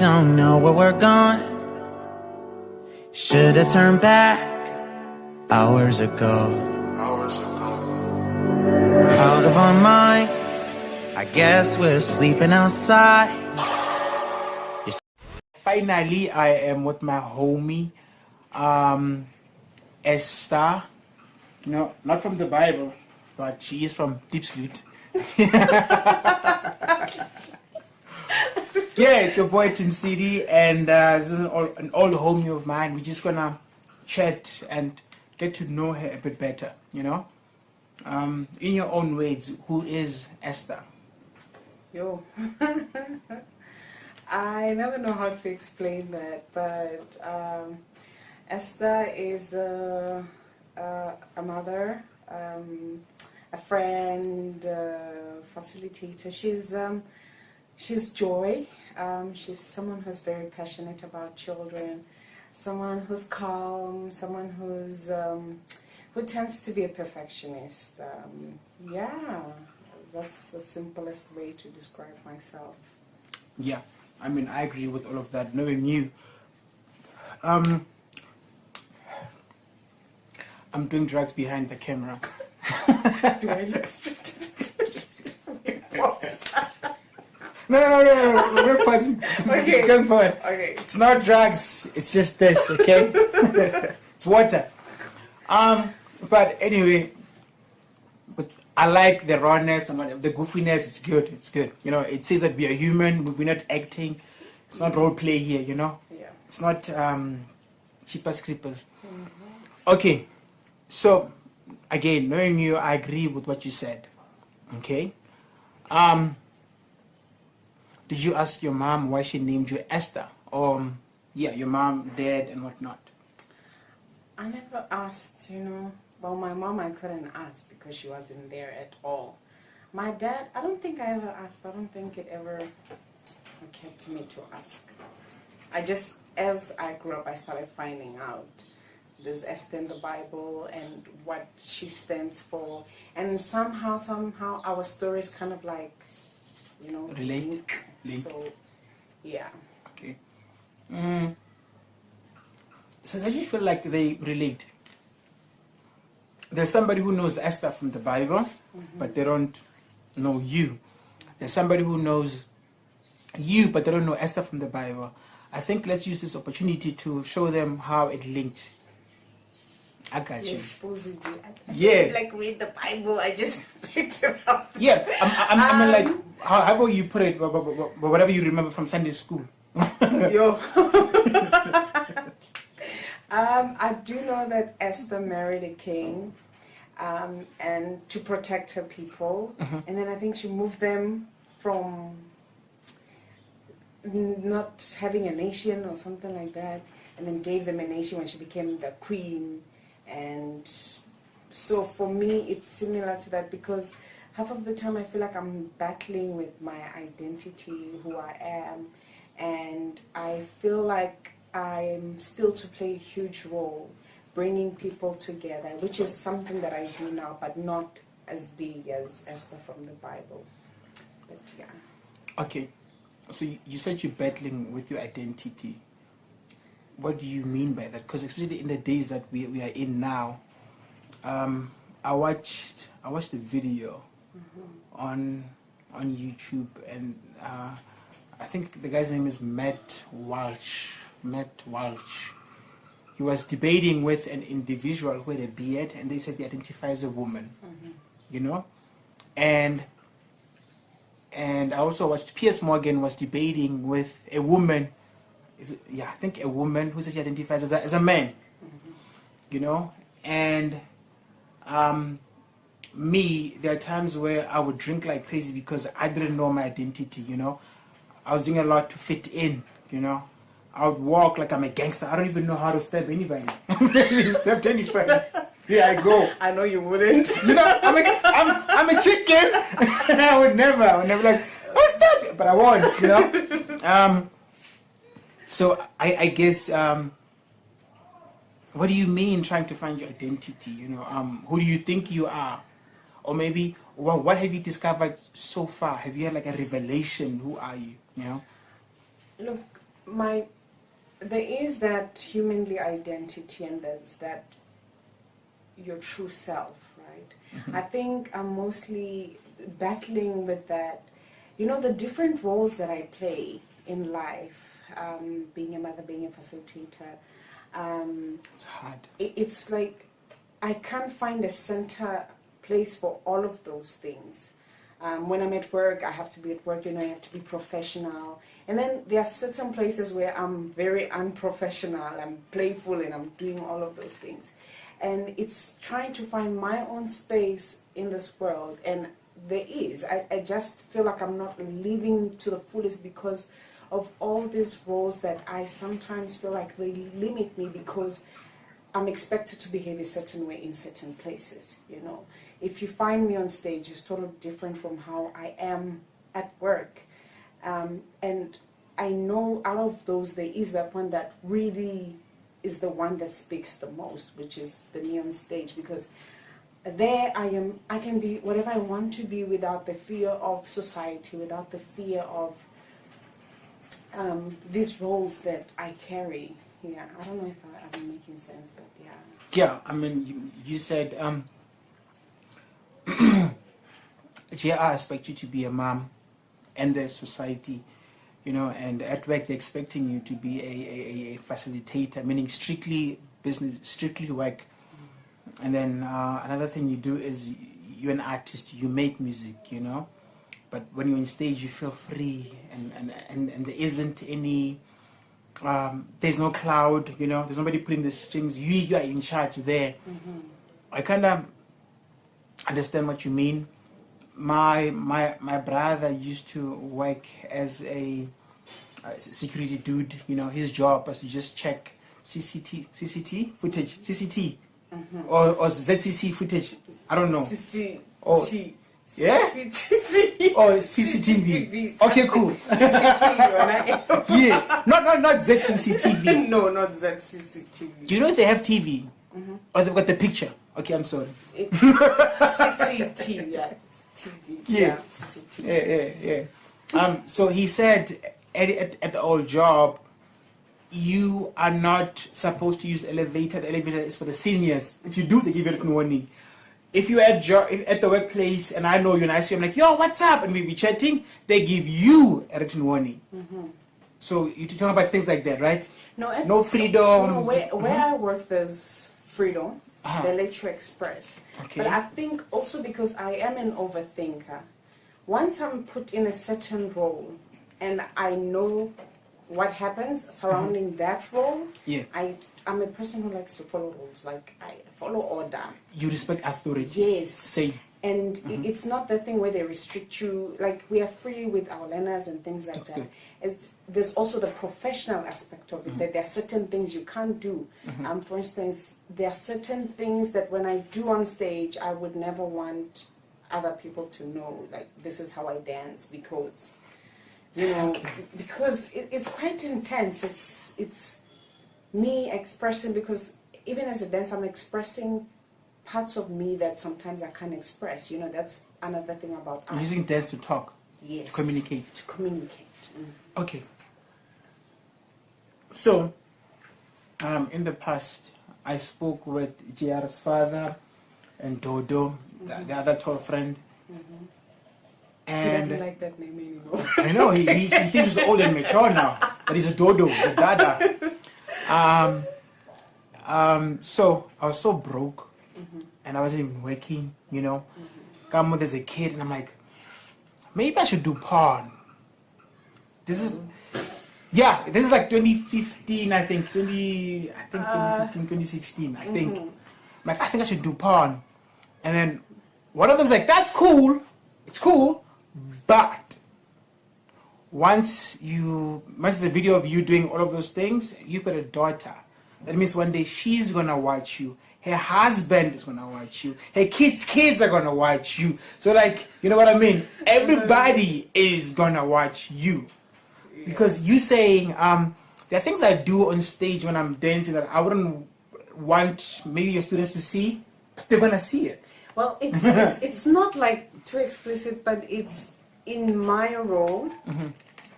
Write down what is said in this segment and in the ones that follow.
don't know where we're going. Should've turned back hours ago. Out of our minds, I guess we're sleeping outside. Finally, I am with my homie, Esther. No, not from the Bible, but she is from Deep Sloot. Yeah, it's your boy Tin City, and this is an old homie of mine. We're just gonna chat and get to know her a bit better, you know. In your own words, who is Esther? Yo. I never know how to explain that, but Esther is a mother, a friend, facilitator. She's joy. She's someone who's very passionate about children, someone who's calm, someone who tends to be a perfectionist. Yeah, that's the simplest way to describe myself. Yeah, I mean, I agree with all of that. Knowing you, I'm doing drugs behind the camera. Do I look straight? No, we're pausing. Okay. Going forward. Okay. It's not drugs. It's just this, okay? It's water. But anyway, but I like the rawness and the goofiness. It's good. It's good. You know, it says that we are human. We're not acting. It's not role play here. You know. Yeah. It's not cheapers creepers. Okay. So again, knowing you, I agree with what you said. Okay. Did you ask your mom why she named you Esther? Or, yeah, your mom, dad, and whatnot? I never asked, you know. Well, my mom I couldn't ask because she wasn't there at all. My dad, I don't think I ever asked. I don't think it ever occurred to me to ask. I just, as I grew up, I started finding out there's Esther in the Bible and what she stands for. And somehow our stories kind of like, you know, Link. So, yeah. Okay. So does you feel like they relate? There's somebody who knows Esther from the Bible, but they don't know you. There's somebody who knows you, but they don't know Esther from the Bible. I think let's use this opportunity to show them how it linked. I got you. Exposing me. Yeah. Like read the Bible. I just picked it up. Yeah. I mean, like, however you put it, whatever you remember from Sunday school. Yo. I do know that Esther married a king, and to protect her people, and then I think she moved them from not having a nation or something like that, and then gave them a nation when she became the queen. And so for me, it's similar to that because half of the time I feel like I'm battling with my identity, who I am, and I feel like I'm still to play a huge role bringing people together, which is something that I do now, but not as big as Esther from the Bible. But yeah. Okay. So you said you're battling with your identity. What do you mean by that? Because especially in the days that we are in now, I watched the video on YouTube, and I think the guy's name is Matt Walsh. He was debating with an individual who had a beard, and they said he identifies as a woman. You know, and I also watched Piers Morgan was debating with a woman. I think a woman who says she identifies as a man, you know, and me, there are times where I would drink like crazy because I didn't know my identity, you know. I was doing a lot to fit in, you know. I would walk like I'm a gangster. I don't even know how to stab anybody. Stabbed anybody. Here I go. I know you wouldn't. You know, I'm a chicken. I would never like, oh, stop it. But I won't, you know. So I guess, what do you mean trying to find your identity? You know, who do you think you are? Or maybe, well, what have you discovered so far? Have you had like a revelation? Who are you? You know? Look, there is that humanly identity, and there's that your true self, right? I think I'm mostly battling with that. You know, the different roles that I play in life, being a mother, being a facilitator. It's hard. It's like I can't find a center place for all of those things. When I'm at work, I have to be at work, you know, I have to be professional. And then there are certain places where I'm very unprofessional, I'm playful, and I'm doing all of those things. And it's trying to find my own space in this world. And there is. I just feel like I'm not living to the fullest because of all these roles that I sometimes feel like they limit me because I'm expected to behave a certain way in certain places, you know. If you find me on stage, it's totally different from how I am at work. And I know out of those, there is that one that really is the one that speaks the most, which is the me on stage, because there I can be whatever I want to be without the fear of society, without the fear of these roles that I carry. Yeah, I don't know if I'm making sense, but yeah. Yeah, I mean, you said, I expect you to be a mom and the society, you know, and at work they're expecting you to be a facilitator, meaning strictly business, strictly work. And then another thing you do is you're an artist, you make music, you know, but when you're on stage you feel free, and there isn't any, there's no cloud, you know, there's nobody putting the strings, you are in charge there. I kind of understand what you mean. My brother used to work as a security dude, you know, his job was to just check CCT footage, CCT, or ZCC footage, I don't know. CCT. Yeah? CCTV. Oh, CCTV. Okay, cool. CCTV. Yeah, not ZCCTV. No, not ZCCTV. Do you know if they have TV? Or they've got the picture? Okay, I'm sorry. CCTV, yeah. TV. Yeah. CCTV. Yeah. So he said at the old job, you are not supposed to use elevator. The elevator is for the seniors. If you do, they give you a written warning. If you're at the workplace and I know you and I see you, I'm like, yo, what's up? And we be chatting, they give you a written warning. So you talk about things like that, right? No freedom. No, where I work, there's freedom. They let you express. Okay. But I think also because I am an overthinker, once I'm put in a certain role and I know what happens surrounding that role, yeah, I'm a person who likes to follow rules. Like, I follow order. You respect authority. Yes. Same. And it's not the thing where they restrict you. Like, we are free with our learners and things like that. There's also the professional aspect of it, that there are certain things you can't do. For instance, there are certain things that when I do on stage, I would never want other people to know, like, this is how I dance, because, you know, because it's quite intense. It's me expressing, because even as a dancer, I'm expressing parts of me that sometimes I can't express. You know, that's another thing about art. Using dance to talk. Yes. To communicate. To communicate. Okay. So, in the past, I spoke with JR's father and Dodo, the other tall friend. And He doesn't like that name anymore. I know, he thinks he's old and mature now, but he's a Dodo, he's a Dada. So, I was so broke, and I wasn't even working, you know. Come with as a kid, and I'm like, maybe I should do porn. This is like 2015, I think. 2015, 2016, I think. I'm like, I think I should do porn. And then one of them's like, that's cool. It's cool. But once the video of you doing all of those things, you've got a daughter. That means one day she's going to watch you. Her husband is going to watch you. Her kids are going to watch you. So, like, you know what I mean? Everybody is going to watch you. Because you saying, there are things I do on stage when I'm dancing that I wouldn't want maybe your students to see, but they're going to see it. Well, it's not like too explicit, but it's in my role.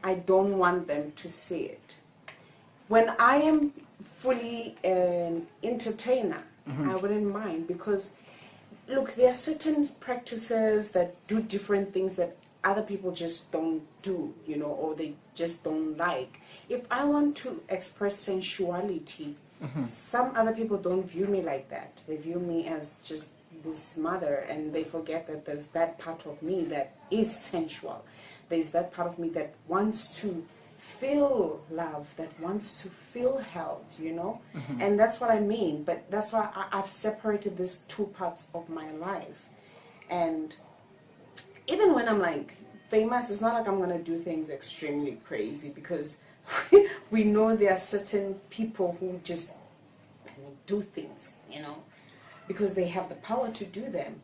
I don't want them to see it. when I am fully an entertainer, I wouldn't mind, because look, there are certain practices that do different things that other people just don't do, you know, or they just don't like. If I want to express sensuality, some other people don't view me like that. They view me as just this mother, and they forget that there's that part of me that is sensual. There's that part of me that wants to feel love, that wants to feel held, you know. And that's what I mean. But that's why I've separated these two parts of my life. And even when I'm like famous, it's not like I'm gonna do things extremely crazy, because we know there are certain people who just do things, you know, because they have the power to do them.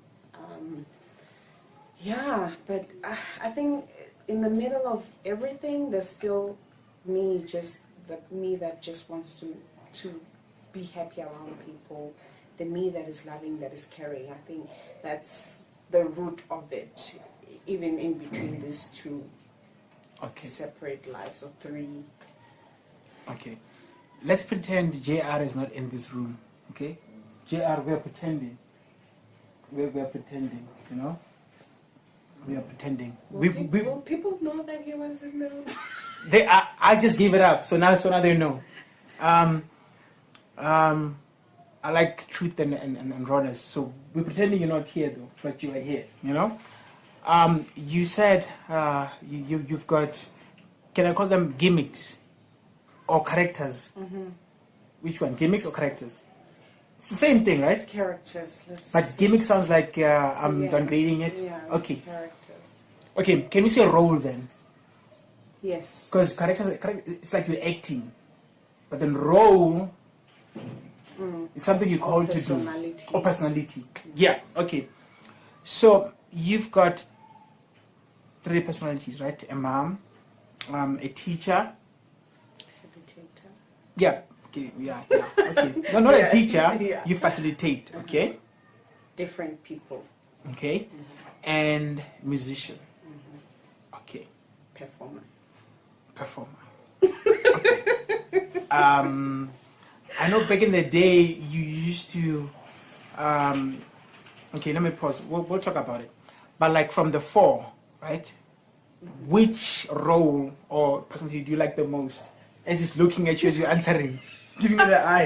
Yeah, but I think in the middle of everything, there's still me, just the me that just wants to be happy around people, the me that is loving, that is caring. I think that's the root of it, even in between these two separate lives, or three. Okay. Let's pretend JR is not in this room, okay? JR, we're pretending. We're pretending, you know? We are pretending. Will people know that he was in the room? I just gave it up, so now they know. I like truth and rawness. So we're pretending you're not here, though, but you are here, you know? You said you've got, can I call them gimmicks or characters? Which one, gimmicks or characters? It's the same thing, right? Characters. But gimmick sounds like I'm downgrading it. Yeah, okay. Characters. Okay, can we say role then? Yes. Because characters, it's like you're acting. But then role is something you're called to do. Or personality. Yeah, okay. So you've got 3 personalities, right? A mom, a teacher. Facilitator. Yeah. Okay, yeah, okay. No, not a teacher. Yeah. You facilitate, okay? Different people. Okay. And musician. Okay. Performer. Okay. I know back in the day you used to. Okay, let me pause. We'll talk about it. But like from the 4, right? Which role or personality do you like the most? As he's looking at you as you're answering. Giving me the eye.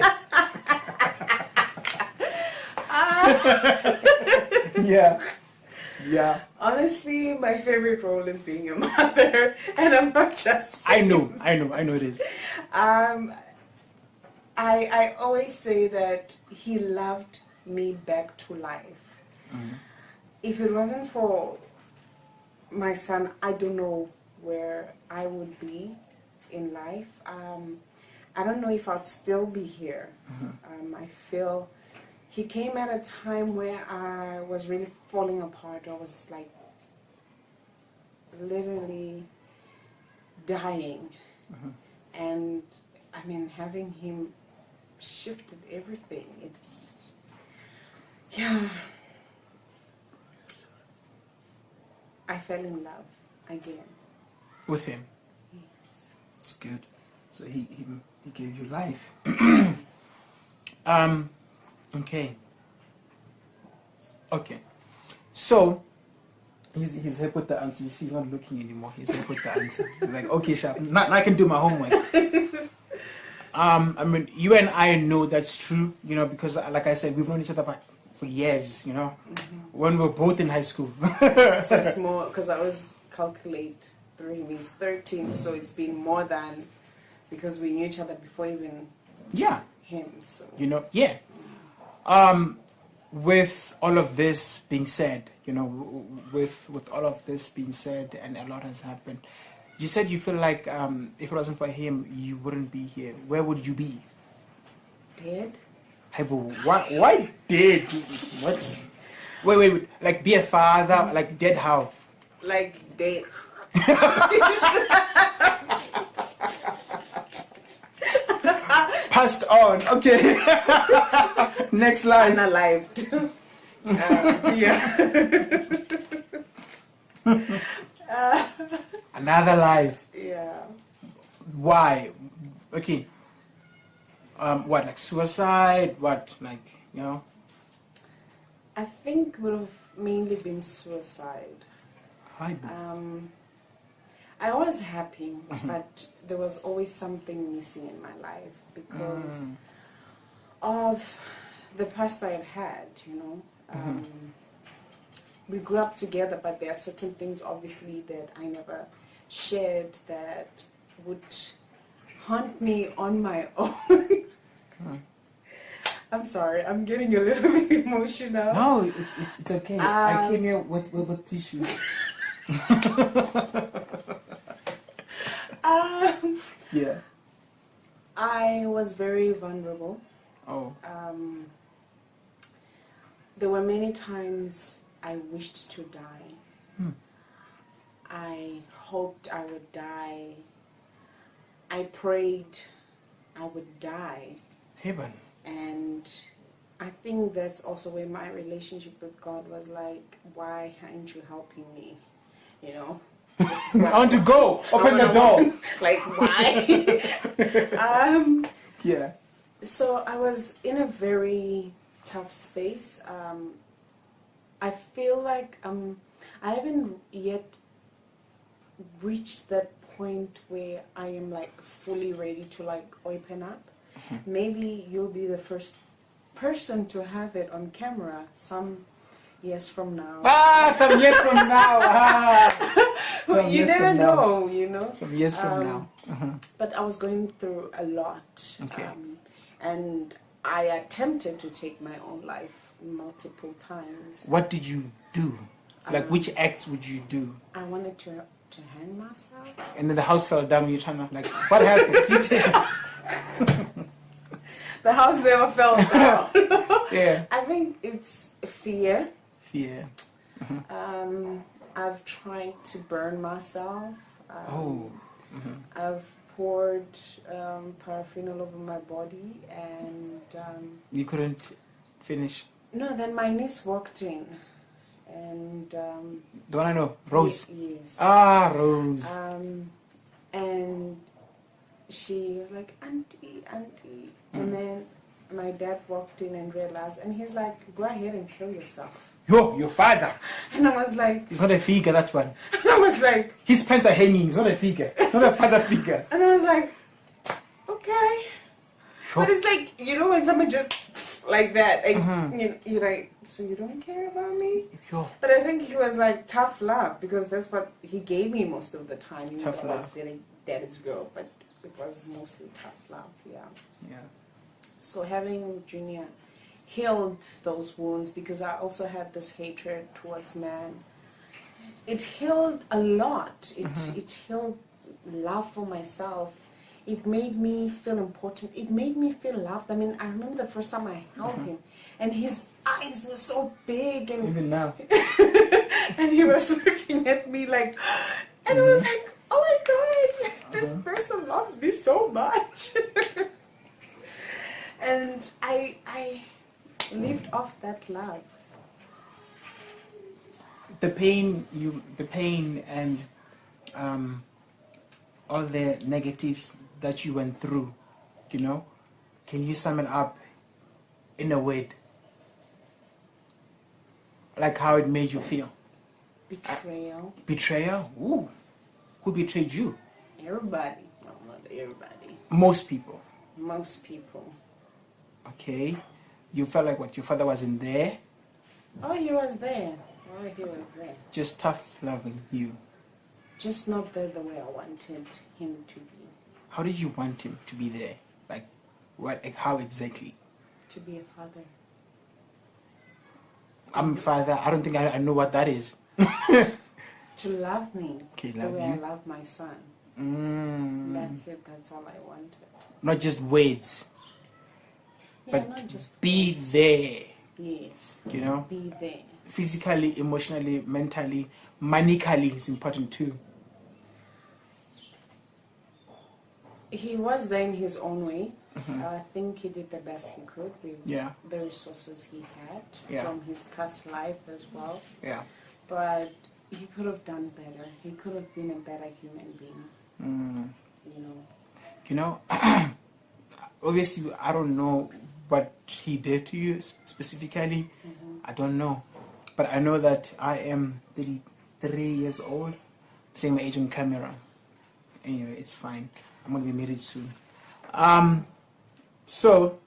Yeah. Honestly, my favorite role is being a mother, and I'm not just saying. I know it is. I always say that he loved me back to life. If it wasn't for my son, I don't know where I would be in life. I don't know if I'd still be here. I feel he came at a time where I was really falling apart. I was like literally dying. And I mean, having him shifted everything. I fell in love again. With him? Yes. It's good. So he gave you life. Okay. So he's happy with the answer. You see, he's not looking anymore. He's happy with the answer. He's like, okay, sharp. Now I can do my homework. I mean, you and I know that's true, you know, because like I said, we've known each other for years, you know, when we were both in high school. So it's more, because I always calculate 3 means 13, so it's been more than, because we knew each other before even him. So you know, with all of this being said, you know, with all of this being said, and a lot has happened. You said you feel like if it wasn't for him, you wouldn't be here. Where would you be? Dead. Hey, but why dead? What? Wait. Like be a father? Like dead how? Like dead. Passed on. Okay. Next line. Unalived. Another life. Yeah. Why? Okay. What, like suicide? What, like, you know? I think would have mainly been suicide. Hi, boo. I was happy, but there was always something missing in my life because of the past I had, you know. We grew up together, but there are certain things, obviously, that I never shared that would haunt me on my own. I'm sorry, I'm getting a little bit emotional. No, it's okay. I came here with tissues. Yeah. I was very vulnerable. Oh. There were many times I wished to die. I hoped I would die. I prayed I would die. Heaven. And I think that's also where my relationship with God was like, why aren't you helping me? You know? I want to go. Open the door. Like, why? Yeah. So I was in a very tough space. I feel like I haven't yet reached that point where I am like fully ready to like open up. Maybe you'll be the first person to have it on camera some years from now. Some years from now. You never know, you know. Some years from now. But I was going through a lot. Okay. And I attempted to take my own life multiple times. What did you do? Like, which acts would you do? I wanted to hang myself. And then the house fell down. You're trying to, like, what happened? Details. The house never fell down. Yeah. I think it's fear. Fear. I've tried to burn myself. I've poured paraffin all over my body, and you couldn't finish. No, then my niece walked in, and the one I know, Rose. Yes. Rose. And she was like, auntie, and then my dad walked in and realized, and he's like, go ahead and kill yourself. Yo, your father. And I was like... It's not a figure, that one. And I was like... His pants are hanging, it's not a figure. It's not a father figure. And I was like, okay. Sure. But it's like, you know, when someone just like that, like, you're like, so you don't care about me? Sure. But I think he was like, tough love, because that's what he gave me most of the time. You tough know, love. I was daddy's girl, but it was mostly tough love, yeah. Yeah. So having Junior healed those wounds, because I also had this hatred towards man. It healed a lot. It healed love for myself. It made me feel important. It made me feel loved. I mean, I remember the first time I held him, and his eyes were so big, and even now. and he was looking at me like, and I was like, oh my God, this person loves me so much. And I lived off that love. The pain and all the negatives that you went through, you know, can you sum it up in a word? Like how it made you feel? Betrayal. Betrayal? Ooh. Who betrayed you? Everybody. Well, not everybody. Most people. Most people. Okay. You felt like what? Your father wasn't there? Oh, he was there. Oh, he was there. Just tough loving you. Just not there the way I wanted him to be. How did you want him to be there? Like, what? Like, how exactly? To be a father. I'm a father. I don't think I know what that is. To love me. Okay, the love way you. I love my son. That's it. That's all I wanted. Not just words. Yeah, But not just be there. Yes. You know? Be there. Physically, emotionally, mentally, monetarily is important too. He was there in his own way. I think he did the best he could with the resources he had from his past life as well. Yeah. But he could have done better. He could have been a better human being. You know. You know, obviously, I don't know what he did to you specifically. I don't know. But I know that I am 33 years old, same age on camera. Anyway, it's fine. I'm going to be married soon. So,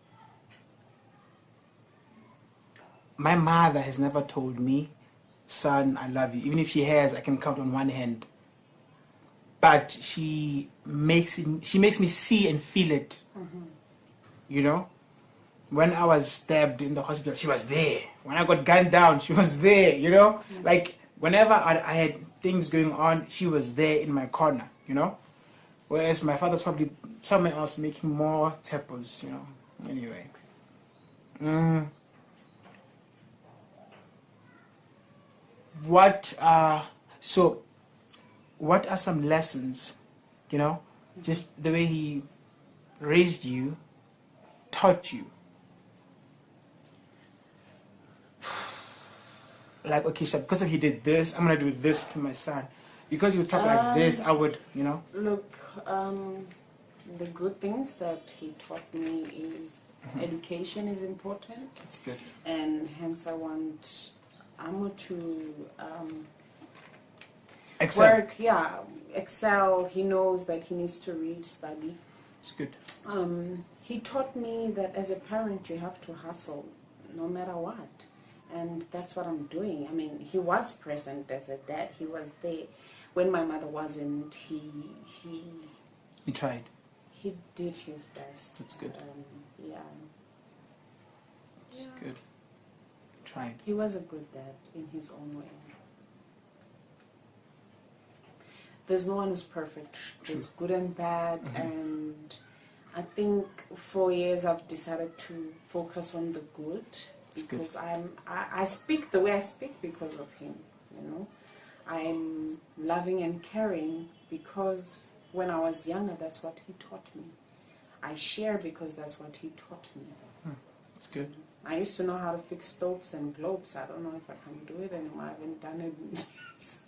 my mother has never told me, son, I love you. Even if she has, I can count on one hand. But she makes me see and feel it. You know? When I was stabbed in the hospital, she was there. When I got gunned down, she was there, you know? Like, whenever I had things going on, she was there in my corner, you know? Whereas my father's probably somewhere else making more tappers, you know? Anyway. What are some lessons, you know? Just the way he raised you, taught you. Like, okay, so because if he did this, I'm going to do this to my son. Because he would talk like this, I would, you know. Look, the good things that he taught me is education is important. That's good. And hence I want Amo to Excel. excel. He knows that he needs to read, study. It's good. He taught me that as a parent you have to hustle no matter what. And that's what I'm doing. I mean, he was present as a dad. He was there when my mother wasn't. He tried. He did his best. That's good. Yeah. It's good. Tried. He was a good dad in his own way. There's no one who's perfect. There's good and bad, and I think for years I've decided to focus on the good. Because I speak the way I speak because of him, you know. I'm loving and caring because when I was younger, that's what he taught me. I share because that's what he taught me. That's good. I used to know how to fix stoves and globes. I don't know if I can do it anymore. I haven't done it.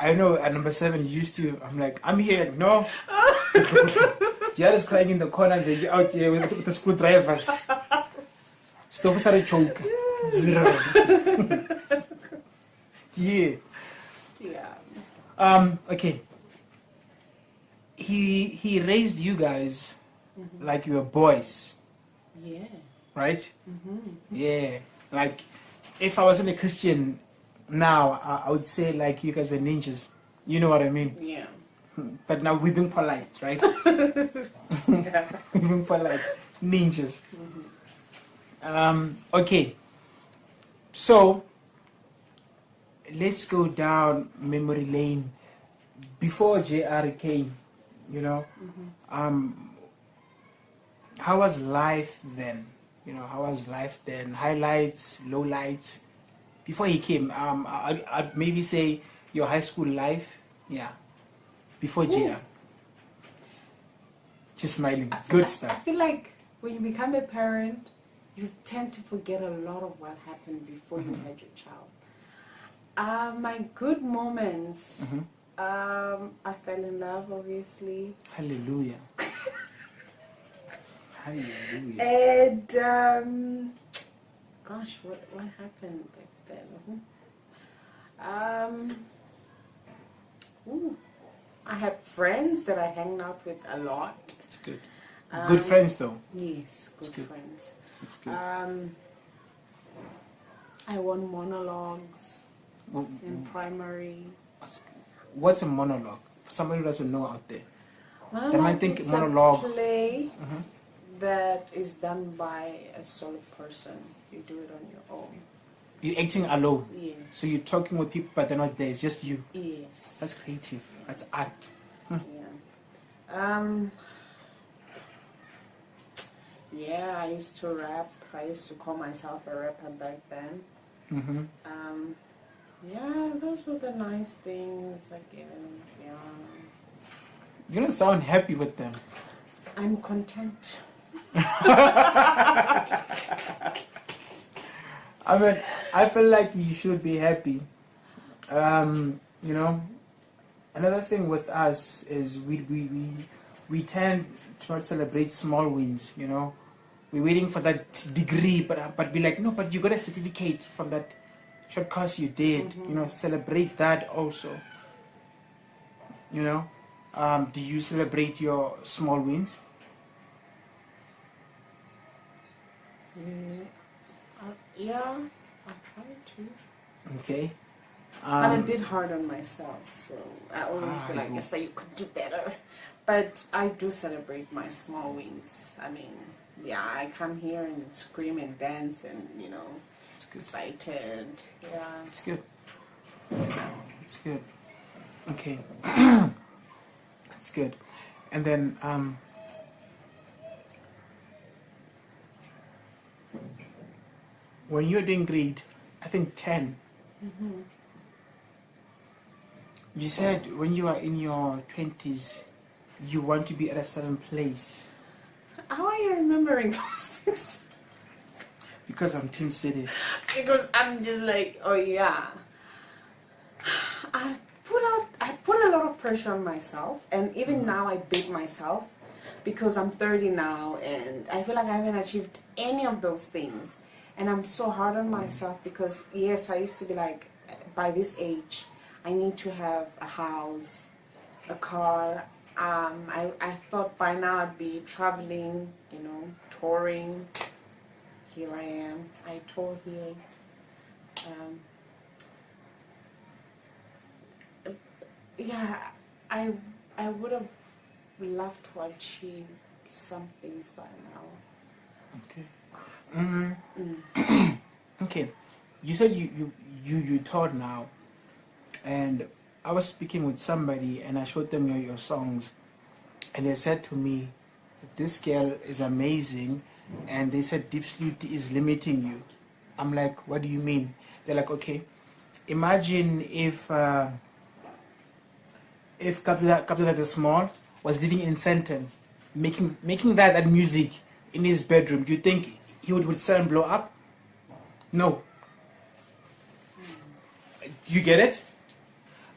I know at number 7 you used to, I'm like, I'm here, no. You're just crying in the corner, they're out here with the screwdrivers. Stove started choke. Yeah. Okay. He raised you guys like you were boys. Yeah. Right? Yeah. Like, if I wasn't a Christian now, I would say like you guys were ninjas. You know what I mean? Yeah. But now we're being polite, right? Yeah. We're being polite. Ninjas. Okay. So, let's go down memory lane. Before JR came, you know, how was life then? You know, how was life then? Highlights, lowlights. Before he came, I'd maybe say your high school life. Yeah. Before JR. Just smiling. Good stuff. I feel like when you become a parent, you tend to forget a lot of what happened before you had your child. My good moments, I fell in love, obviously. Hallelujah. Hallelujah. And, gosh, what happened back then? I had friends that I hang out with a lot. It's good. Good friends, though. Yes, good friends. It's good. I won monologues in primary. What's a monologue? For somebody who doesn't know out there. Monologue, they might think it's monologue. a play that is done by a solo person. You do it on your own. You're acting alone. Yes. So you're talking with people, but they're not there. It's just you. Yes. That's creative. That's art. Yeah. Yeah, I used to rap. I used to call myself a rapper back then. Yeah, those were the nice things. Again, yeah. You don't sound happy with them. I'm content. I mean, I feel like you should be happy. You know, another thing with us is we tend to not celebrate small wins, you know. we're waiting for that degree, but be like, no, but you got a certificate from that short course you did. You know, celebrate that also. You know, do you celebrate your small wins? Yeah, I try to. Okay. I'm a bit hard on myself, so I always feel like, yes, you could do better. But I do celebrate my small wins. I mean, yeah, I come here and scream and dance and, you know, excited. Yeah. It's good. It's good. Okay. That's good. And then, when you're doing grade, I think 10, you said when you are in your 20s, you want to be at a certain place. How are you remembering those things? Because I'm Team City. Because I'm just like, oh yeah. I put a lot of pressure on myself, and even now I beat myself because I'm 30 now and I feel like I haven't achieved any of those things. And I'm so hard on myself because, yes, I used to be like, by this age, I need to have a house, a car. I thought by now I'd be traveling, you know, touring. Here I am. I tour here. Yeah, I would have loved to achieve some things by now. Okay. Okay. You said you taught now, and I was speaking with somebody and I showed them your songs, and they said to me, this girl is amazing, and they said deep sleep is limiting you. I'm like, what do you mean? They're like, okay, imagine if Kapila the Small was living in Senton, making that music in his bedroom. Do you think he would sell and blow up? No. Do you get it?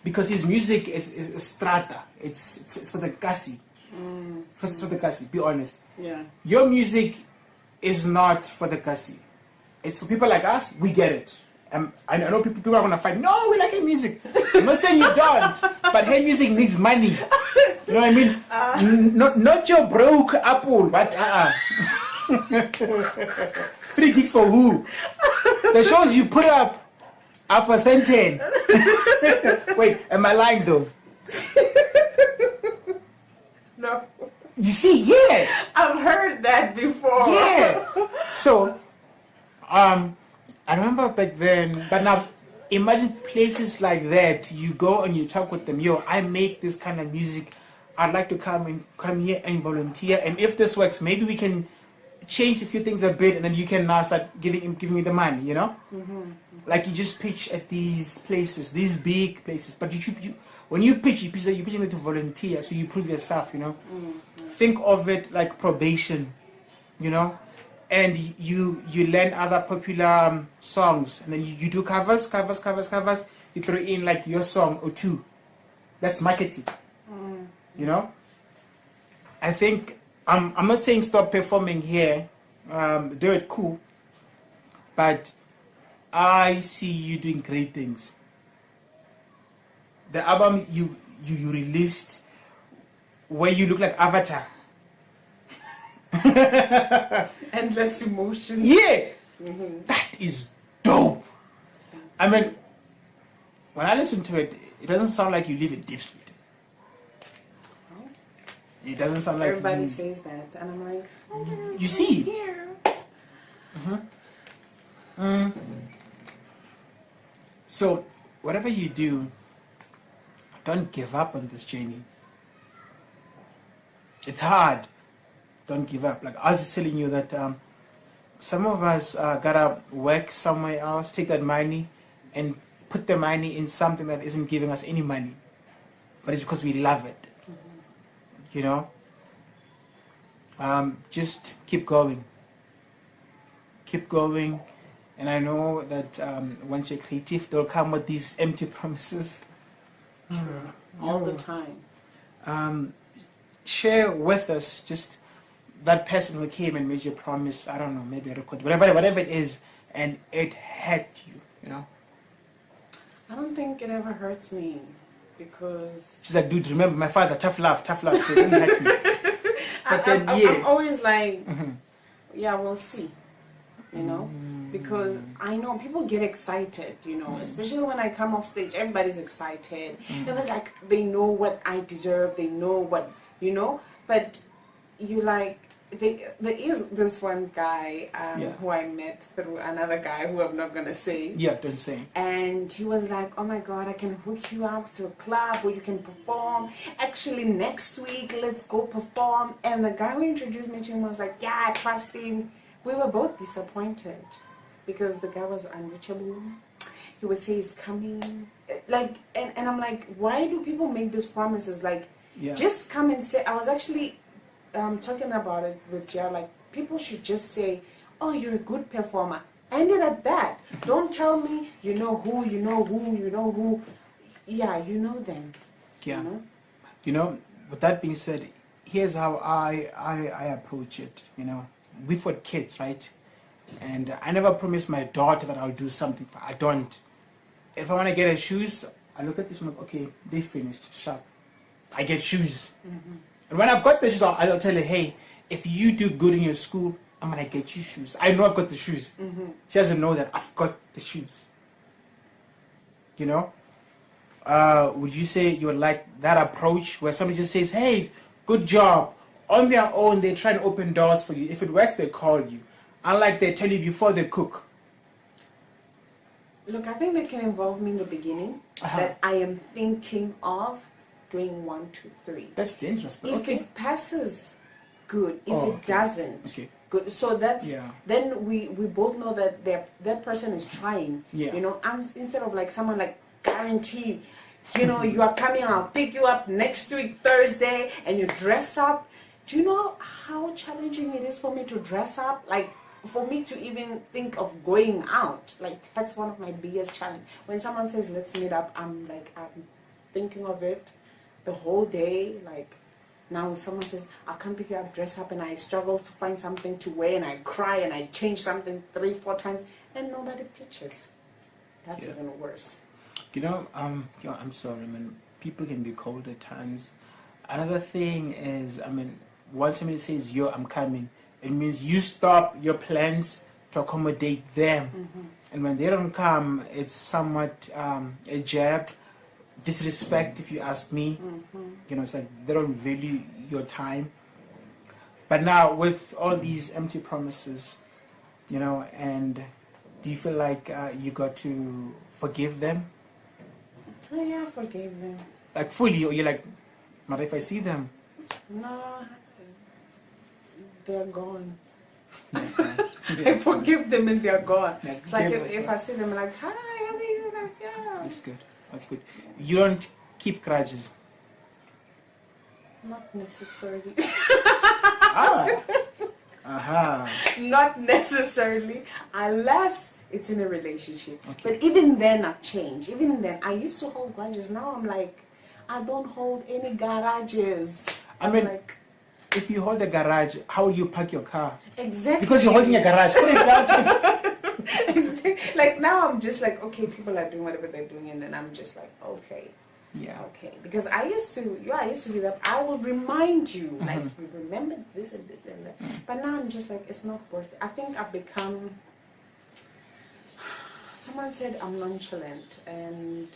Because his music is strata. It's for the kasi. It's for the kasi. Be honest. Yeah. Your music is not for the kasi. It's for people like us. We get it. I know people are gonna fight. No, we like her music. I'm not saying you don't, but her music needs money. You know what I mean? Not your broke Apple, but 3 gigs for who? The shows you put up are for Sentin. Wait, am I lying though? No. You see, yeah. I've heard that before. Yeah. So, I remember back then, but now imagine places like that. You go and you talk with them. Yo, I make this kind of music. I'd like to come here and volunteer. And if this works, maybe we can change a few things a bit, and then you can now start giving me the money. You know, like you just pitch at these places, these big places. But when you pitch, you're pitching it to volunteer, so you prove yourself. You know, think of it like probation. You know. And you learn other popular songs, and then you do covers. You throw in like your song or two. That's marketing. You know. I think I'm not saying stop performing here. Do it cool. But I see you doing great things. The album you released, where you look like Avatar. Endless emotion. Yeah, that is dope. I mean, when I listen to it, it doesn't sound like you live in deep sleep. It doesn't sound like everybody says that, and I'm like, you see. Here. So, whatever you do, don't give up on this journey. It's hard. Don't give up. Like I was just telling you that some of us gotta work somewhere else, take that money and put the money in something that isn't giving us any money, but it's because we love it. You know, just keep going, and I know that once you're creative, they'll come with these empty promises. All the time. Share with us just that person who came and made you a promise, I don't know, maybe a record, whatever it is, and it hurt you, you know? I don't think it ever hurts me because She's like, dude, remember my father, tough love, so it didn't hurt me. But then, I'm always like, yeah, we'll see, you know? Because I know people get excited, you know, especially when I come off stage, everybody's excited. It was like, they know what I deserve, they know what, you know, but you like, there is this one guy who I met through another guy who I'm not going to say. Yeah, don't say. And he was like, oh my God, I can hook you up to a club where you can perform. Actually, next week, let's go perform. And the guy who introduced me to him was like, yeah, I trust him. We were both disappointed because the guy was unreachable. He would say he's coming. Like, and I'm like, why do people make these promises? Like, just come and say, I was actually talking about it with Jared, like, people should just say, oh, you're a good performer. End it at that. Don't tell me you know who, you know who, you know who. Yeah, you know them. Yeah. You know, with that being said, here's how I approach it, you know. We've got kids, right? And I never promise my daughter that I'll do something for her. I don't. If I want to get her shoes, I look at this and I'm like, okay, they finished, sharp. I get shoes. And when I've got the shoes, I'll tell her, hey, if you do good in your school, I'm going to get you shoes. I know I've got the shoes. She doesn't know that I've got the shoes. You know? Would you say you would like that approach where somebody just says, hey, good job. On their own, they try and open doors for you. If it works, they call you. Unlike they tell you before they cook. Look, I think they can involve me in the beginning that I am thinking of doing 1, 2, 3. That's dangerous. But if it passes, good. If it doesn't, good. So that's then we both know that that person is trying. You know, and instead of like someone like guarantee, you know, you are coming, I'll pick you up next week Thursday, and you dress up. Do you know how challenging it is for me to dress up? Like, for me to even think of going out, like, that's one of my biggest challenge. When someone says let's meet up, I'm like, I'm thinking of it the whole day. Like, now someone says I'll come pick you up, dress up, and I struggle to find something to wear, and I cry and I change something 3, 4 times, and nobody pitches. That's even worse. You know, I'm sorry, man. People can be cold at times. Another thing is, I mean, once somebody says yo, I'm coming, it means you stop your plans to accommodate them. And when they don't come, it's somewhat a jab, disrespect, if you ask me. You know, it's like they don't value your time. But now, with all these empty promises, you know, and do you feel like you got to forgive them? Oh, yeah, I forgave them. Like fully, or you're like, but if I see them? No, they're gone. I forgive them and they're gone. It's like if I see them, like, hi, how are you? Like, yeah. That's good. That's good. You don't keep grudges? Not necessarily. Not necessarily, unless it's in a relationship. But even then, I've changed. Even then, I used to hold grudges. Now I'm like, I don't hold any garages. I mean, like, if you hold a garage, how will you park your car? Exactly. Because you're holding a garage. What is that? Exactly. Like, now I'm just like, okay, people are doing whatever they're doing, and then I'm just like, okay. Yeah. Okay. Because I used to be that. I will remind you, like, you remember this and this and that. But now I'm just like, it's not worth it. I think I've become. Someone said I'm nonchalant, and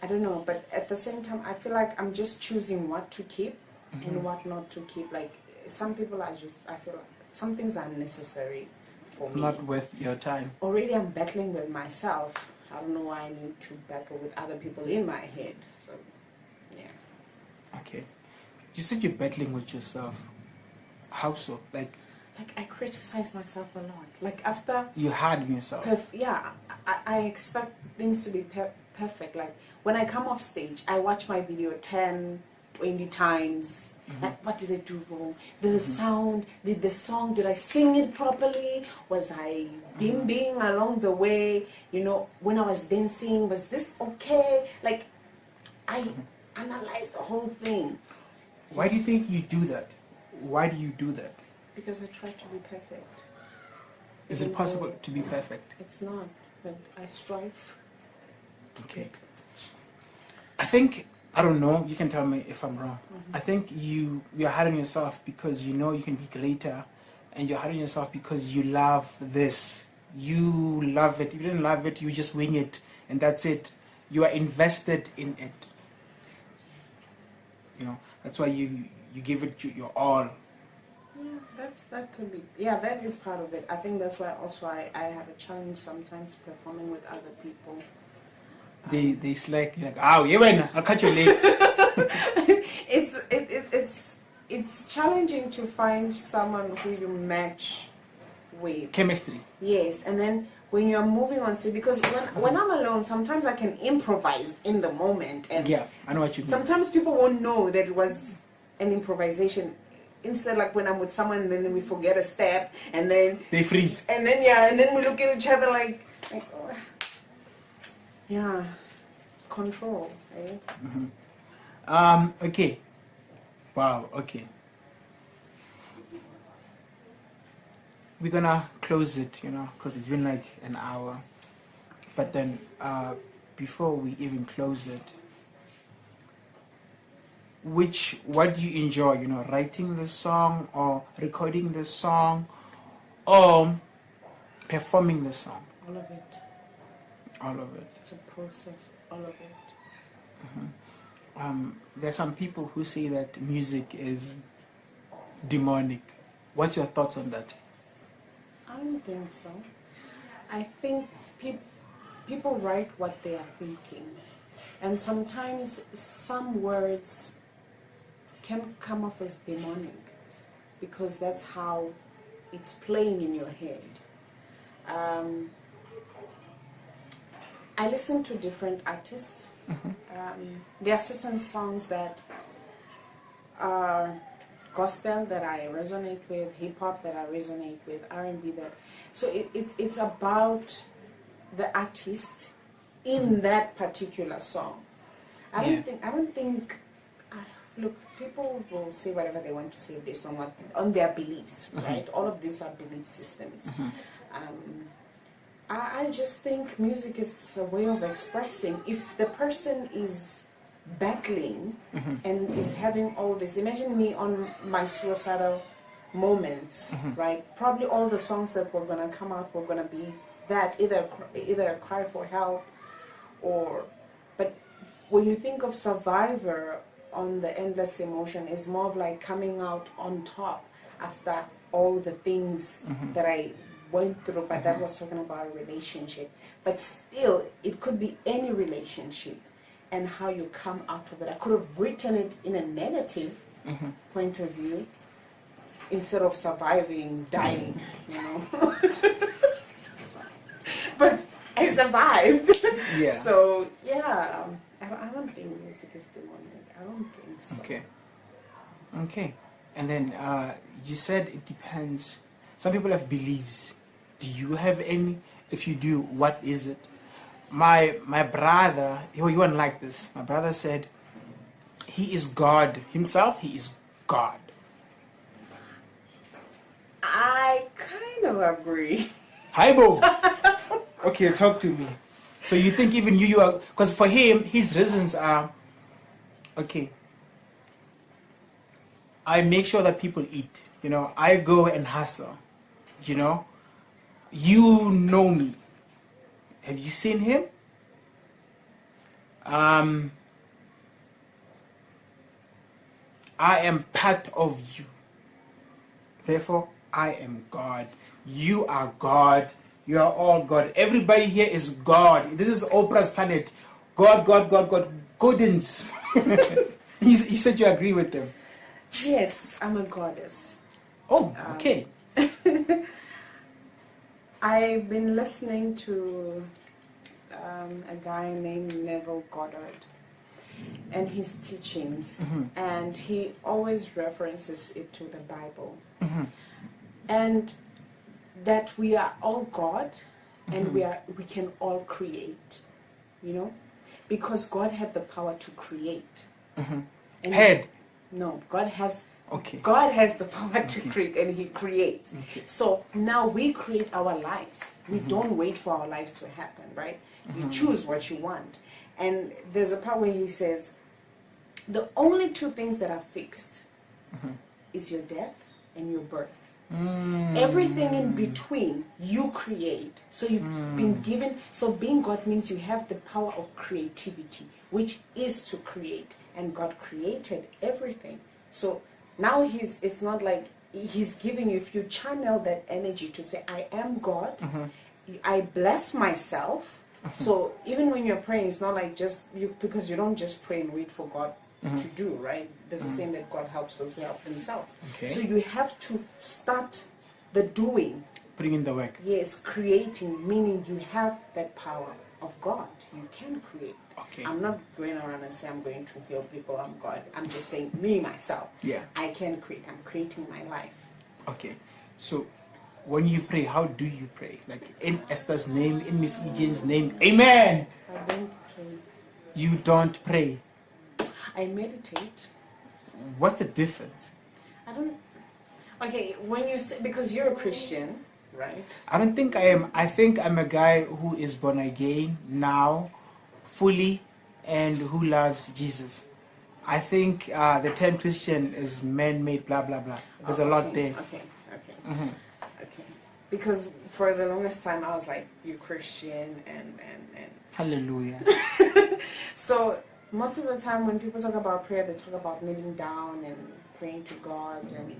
I don't know. But at the same time, I feel like I'm just choosing what to keep and what not to keep. Like, some people are just. I feel like some things are necessary for me. Not worth your time. Already, I'm battling with myself. I don't know why I need to battle with other people in my head. So, yeah. Okay. You said you're battling with yourself. How so? Like I criticize myself a lot. Like, after... You harden yourself. I expect things to be perfect. Like, when I come off stage, I watch my video 10, 20 times. Like, what did I do wrong? The sound, did the song, did I sing it properly? Was I being along the way? You know, when I was dancing, was this okay? Like, I analyze the whole thing. Why do you think you do that? Why do you do that? Because I try to be perfect. Is it Even possible though to be perfect? It's not, but I strive. Okay. I think, I don't know, you can tell me if I'm wrong. I think you're hard on yourself because you know you can be greater, and you're hard on yourself because you love this. You love it. If you didn't love it, you just wing it, and that's it. You are invested in it. You know, that's why you give it your all. Yeah, that could be. Yeah, that is part of it. I think that's why also I have a challenge sometimes performing with other people. They slack. You're like, oh, yeah, when I'll cut your legs. It's challenging to find someone who you match with. Chemistry. Yes, and then when you're moving on stage, because when I'm alone, sometimes I can improvise in the moment, and Yeah, I know what you mean. sometimes people won't know that it was an improvisation. Instead, like when I'm with someone, and then we forget a step, and then They freeze. and then we look at each other like oh. Yeah, control, eh? Okay. Wow, okay. We're gonna close it, because it's been like an hour. But then, before we even close it, what do you enjoy, writing the song or recording the song or performing the song? All of it. All of it. It's a process, all of it. There's some people who say that music is demonic. What's your thoughts on that? I don't think so. I think people write what they are thinking. And sometimes some words can come off as demonic because that's how it's playing in your head. I listen to different artists. There are certain songs that are gospel that I resonate with, hip hop that I resonate with, R&B that. So it's about the artist in that particular song. I don't think. Look, people will say whatever they want to say based on their beliefs, right? All of these are belief systems. I just think music is a way of expressing. If the person is battling and is having all this, imagine me on my suicidal moments, right? Probably all the songs that were gonna come out were gonna be that, either a cry for help, but when you think of Survivor on the Endless Emotion, it's more of like coming out on top after all the things that I went through, but that was talking about a relationship. But still, it could be any relationship and how you come out of it. I could have written it in a negative point of view instead of surviving, dying, But I survived. Yeah. So, yeah, I don't think music is demonic. I don't think so. Okay. And then you said it depends. Some people have beliefs. Do you have any? If you do, what is it? My brother, he wouldn't like this. My brother said he is God himself. He is God. I kind of agree. Haibo. Okay, talk to me. So you think even you are, because for him, his reasons are, okay, I make sure that people eat. I go and hustle. You know me. Have you seen him? I am part of you. Therefore, I am God. You are God. You are all God. Everybody here is God. This is Oprah's planet. God, God, God, God. Godins. You said you agree with them. Yes, I'm a goddess. Oh, okay. I've been listening to a guy named Neville Goddard and his teachings, and he always references it to the Bible, and that we are all God, and we can all create, because God had the power to create. Head. No, God has Okay. God has the power to create, and He creates. Okay. So now we create our lives. We don't wait for our lives to happen, right? You choose what you want. And there's a part where He says, the only two things that are fixed is your death and your birth. Everything in between you create. So you've been given, so being God means you have the power of creativity, which is to create, and God created everything. So now it's not like He's giving you, if you channel that energy to say, I am God, I bless myself. So even when you're praying, it's not like just you, because you don't just pray and wait for God to do, right? There's a saying that God helps those who help themselves. Okay. So you have to start the doing. Putting in the work. Yes, creating, meaning you have that power of God. You can create. Okay. I'm not going around and say I'm going to heal people, I'm God. I'm just saying me, myself. Yeah. I can create. I'm creating my life. Okay. So when you pray, how do you pray? Like in Esther's name, in Miss Eugenia's name. Amen. I don't pray. You don't pray. I meditate. What's the difference? I don't. Okay, when you say, because you're a Christian, right? I don't think I am. I think I'm a guy who is born again now, fully, and who loves Jesus. I think the term Christian is man-made, blah, blah, blah. There's a lot there. Okay. Okay. Because for the longest time, I was like, you're Christian, and. Hallelujah. So most of the time when people talk about prayer, they talk about kneeling down and praying to God, and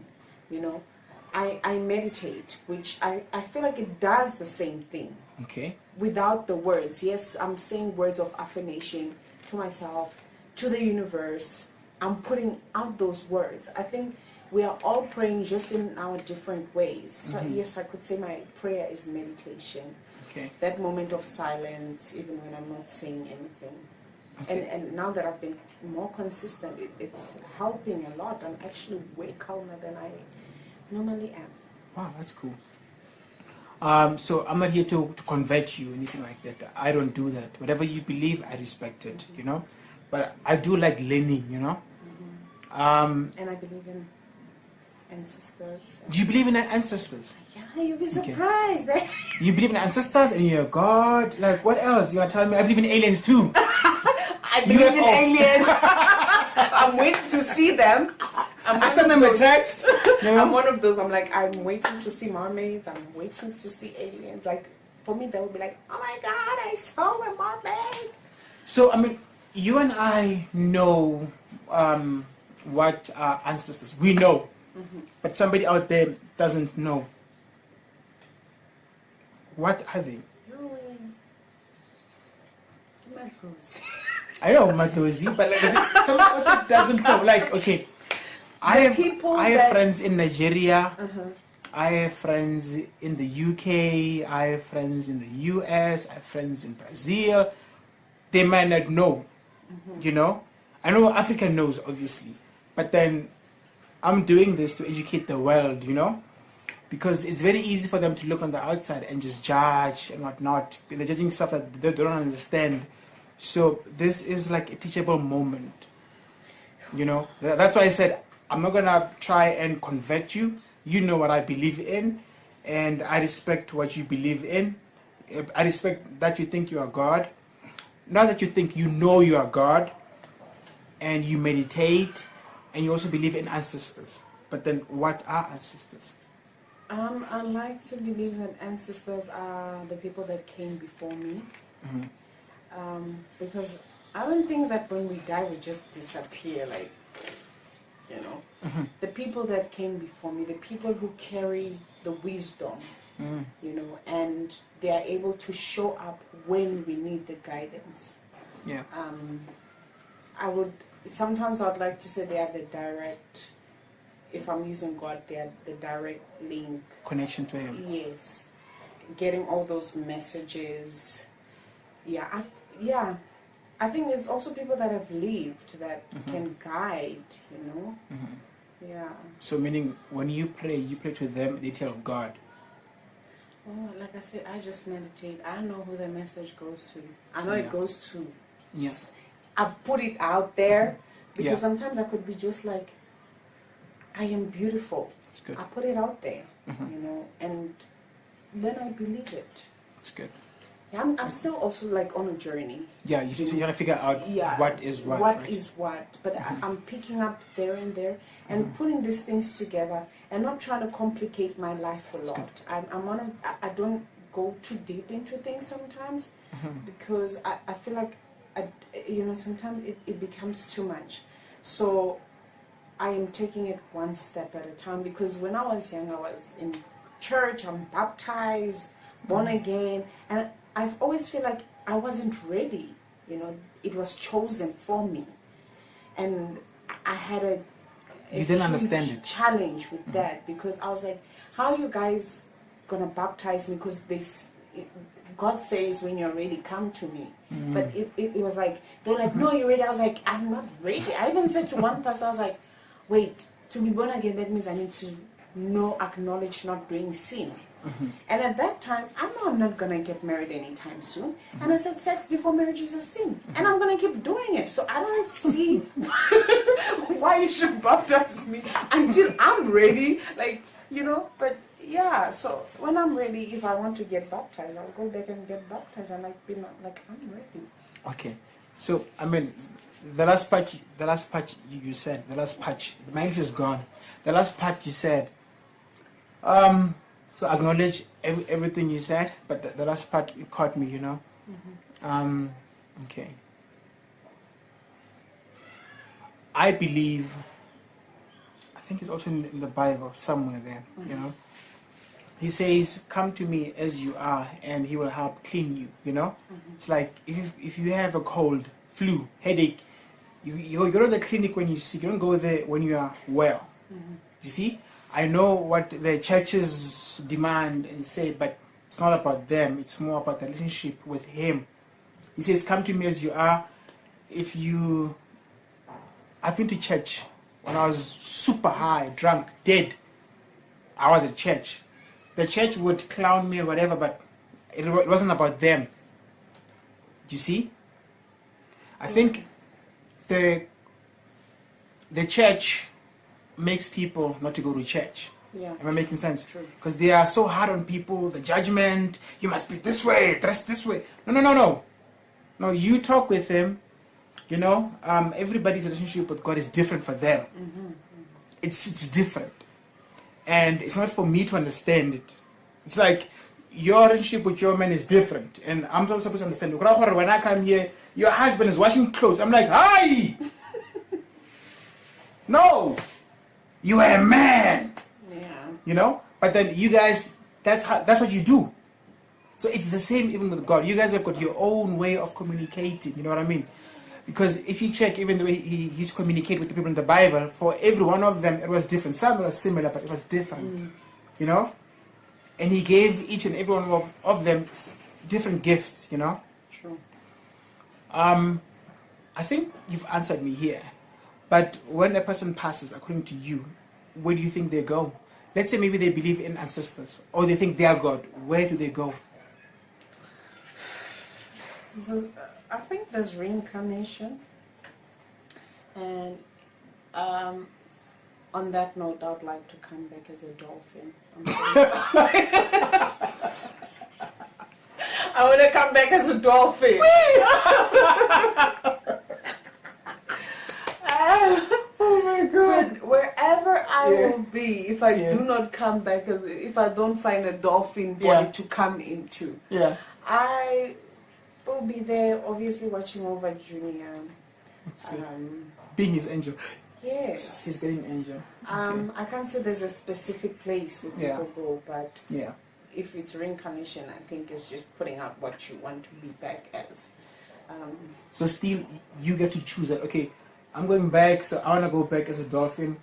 I meditate, which I feel like it does the same thing. Okay. Without the words. Yes, I'm saying words of affirmation to myself, to the universe. I'm putting out those words. I think we are all praying just in our different ways. So yes, I could say my prayer is meditation. Okay. That moment of silence, even when I'm not saying anything. Okay. And now that I've been more consistent, it's helping a lot. I'm actually way calmer than I normally am. Wow, that's cool. So I'm not here to convert you or anything like that. I don't do that. Whatever you believe, I respect it, you know. But I do like learning, you know. And I believe in ancestors. Do you believe in ancestors? Yeah, you'll be surprised. Okay. You believe in ancestors and you're God? Like, what else? You're telling me I believe in aliens too. I believe in aliens. I'm waiting to see them. I send them a text. You know? I'm one of those. I'm like, I'm waiting to see mermaids. I'm waiting to see aliens. Like, for me, they will be like, oh my God, I saw a mermaid. So, I mean, you and I know what our ancestors, we know. But somebody out there doesn't know. What are they? I know Matozi, but like, somebody out there doesn't know. Like, okay, I have friends in Nigeria. I have friends in the UK. I have friends in the US. I have friends in Brazil. They might not know, you know. I know Africa knows, obviously, but then I'm doing this to educate the world, you know, because it's very easy for them to look on the outside and just judge and whatnot. They're judging stuff that they don't understand. So this is like a teachable moment, you know. That's why I said I'm not gonna try and convert you. You know what I believe in, and I respect what you believe in. I respect that you think you are God. Not that you think you know you are God, and you meditate, and you also believe in ancestors. But then, what are ancestors? I like to believe that ancestors are the people that came before me. Because I don't think that when we die, we just disappear, like, you know. The people that came before me, the people who carry the wisdom, you know, and they are able to show up when we need the guidance. Yeah. Sometimes I'd like to say they are the direct, if I'm using God, they are the direct link. Connection to Him. Yes. Getting all those messages. Yeah, I think it's also people that have lived that can guide, you know. Yeah. So meaning when you pray to them, they tell God. Oh, like I said, I just meditate. I know who the message goes to. I know it goes to. Yeah. I've put it out there because sometimes I could be just like, I am beautiful. It's good. I put it out there, you know, and then I believe it. It's good. Yeah, I'm still also like on a journey. Yeah, you're trying to figure out what is what. What right? is what. But I'm picking up there and there and putting these things together and not trying to complicate my life a lot. I don't go too deep into things sometimes because I feel like, you know, sometimes it becomes too much. So I am taking it one step at a time, because when I was young, I was in church, I'm baptized, born again, and I've always feel like I wasn't ready. You know, it was chosen for me, and I had a You didn't understand it. challenge with that, because I was like, how are you guys gonna baptize me? Because God says when you're ready, come to me. But it was like, they're like, no, you're ready. I was like, I'm not ready. I even said to one pastor, I was like, wait, to be born again, that means I need to acknowledge not doing sin. And at that time, I know I'm not going to get married anytime soon. And I said, sex before marriage is a sin. And I'm going to keep doing it. So I don't see why you should baptize me until I'm ready. Like, you know, but yeah, so when I'm ready, if I want to get baptized, I'll go back and get baptized. And like, I'm ready. Okay. So, I mean, the last part you said, the English is gone. The last part you said, so acknowledge everything you said, but the last part, it caught me, you know. Okay. I believe, I think it's also in the Bible, somewhere there, you know. He says, come to me as you are, and he will help clean you, you know. It's like, if you have a cold, flu, headache, you go to the clinic when you're sick. You don't go there when you are well. You see? I know what the churches demand and say, but it's not about them. It's more about the relationship with him. He says, come to me as you are. I've been to church when I was super high, drunk, dead. I was at church. The church would clown me or whatever, but it wasn't about them. Do you see? I think the church makes people not to go to church. Yeah. Am I making sense? True. Because they are so hard on people, the judgment, you must be this way, dress this way. No. No, you talk with them, you know, everybody's relationship with God is different for them. It's different. And it's not for me to understand it. It's like your relationship with your man is different. And I'm not supposed to understand. When I come here, your husband is washing clothes. I'm like, hi! No! You are a man! Yeah. You know? But then you guys, that's what you do. So it's the same even with God. You guys have got your own way of communicating. You know what I mean? Because if you check even the way he used to communicate with the people in the Bible, for every one of them, it was different. Some were similar, but it was different. You know? And he gave each and every one of them different gifts, you know? True. I think you've answered me here. But when a person passes, according to you, where do you think they go? Let's say maybe they believe in ancestors, or they think they are God. Where do they go? I think there's reincarnation. And on that note, I'd like to come back as a dolphin. I want to come back as a dolphin. Oh my God. But wherever I will be, if I do not come back, if I don't find a dolphin body to come into, I will be there, obviously watching over Junior. Being his angel. Yes. He's getting angel. Okay. I can't say there's a specific place where people go, but if it's reincarnation, I think it's just putting out what you want to be back as. So still, you get to choose that. Okay, I'm going back, so I want to go back as a dolphin.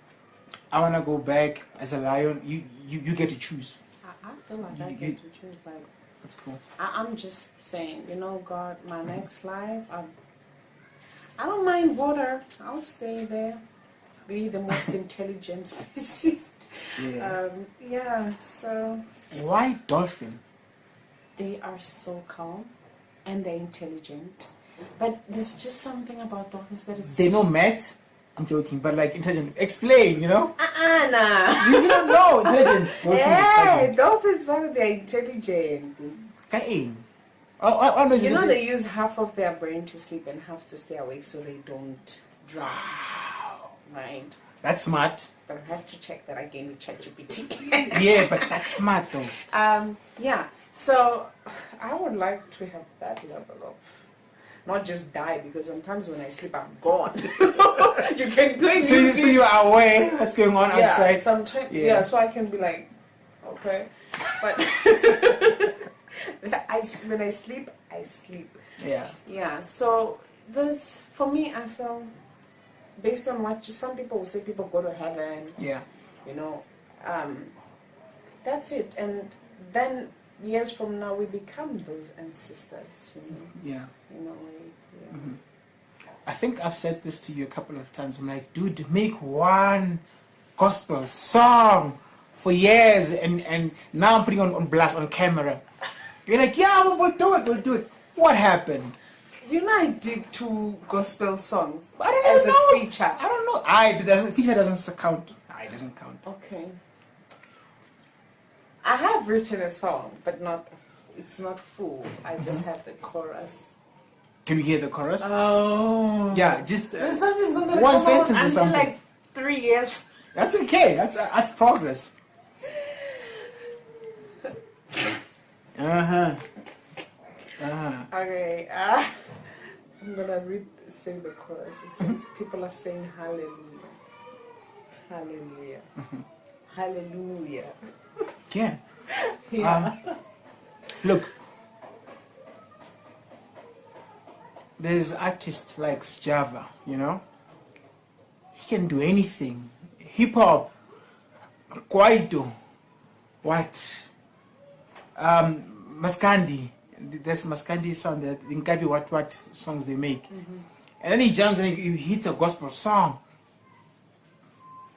I want to go back as a lion. You get to choose. I feel like I get to choose. Like, that's cool. I'm just saying, you know, God, my next life, I don't mind water. I'll stay there. Be the most intelligent species. So. Why dolphin? They are so calm and they're intelligent. But there's just something about dolphins that it's. They know maths? I'm joking, but like intelligent. Explain, you know? Nah. You don't know intelligent. Yeah, dolphins, but they're intelligent. Kain. Oh, You know, they use half of their brain to sleep and half to stay awake so they don't drown. Wow. Right? That's smart. But I have to check that again with ChatGPT. Yeah, but that's smart though. Yeah. So I would like to have that level of not just die, because sometimes when I sleep I'm gone. You can play music. So you are aware what's going on outside. Sometimes, so I can be like, okay, but when I sleep, I sleep. Yeah. So there's, for me, I feel, based on what some people will say, people go to heaven. Yeah. You know, that's it. And then years from now, we become those ancestors. You know. Yeah. In a way. Yeah. Mm-hmm. I think I've said this to you a couple of times. I'm like, dude, make one gospel song for years, and now I'm putting on blast on camera. You're like, yeah, we'll do it. What happened? You know, I did 2 gospel songs as a feature. I don't know. Feature doesn't count. It doesn't count. Okay. I have written a song, but it's not full. I just have the chorus. Can we hear the chorus? Oh. Yeah, just the song is not going to one come sentence out or until something. like 3 years. That's okay. That's progress. Okay. I'm gonna sing the chorus. It says, people are saying hallelujah, hallelujah, hallelujah. Yeah. Yeah. Look, there's artists like Java, you know. He can do anything. Hip hop, Kwaito, what? Maskandi. There's Maskandi sound that in Kabi what songs they make. Mm-hmm. And then he jumps and he hits a gospel song.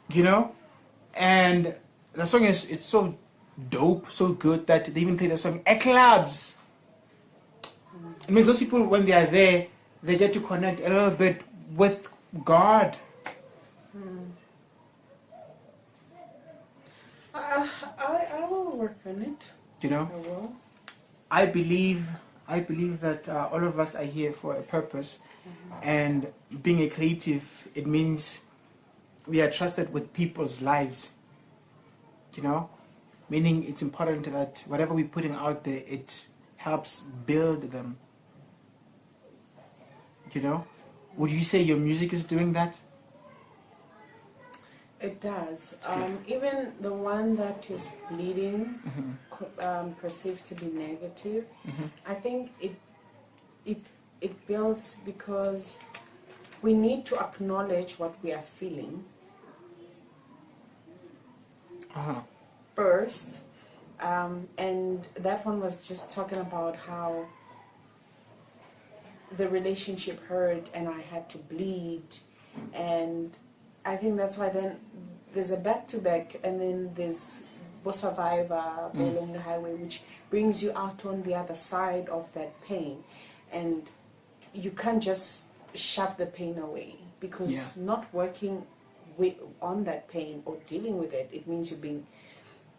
You know? And the song it's so dope, so good that they even play the song at clubs. Mm-hmm. It means those people, when they are there, they get to connect a little bit with God. I will work on it. You know? I will. I believe that all of us are here for a purpose, and being a creative, it means we are trusted with people's lives. You know, meaning it's important that whatever we're putting out there, it helps build them. You know, would you say your music is doing that? It does. Even the one that is bleeding, perceived to be negative, I think it builds because we need to acknowledge what we are feeling first. And that one was just talking about how the relationship hurt and I had to bleed, and I think that's why then there's a back-to-back, and then there's Bo Survivor, Bo Along the Highway, which brings you out on the other side of that pain. And you can't just shove the pain away, because not working on that pain or dealing with it, it means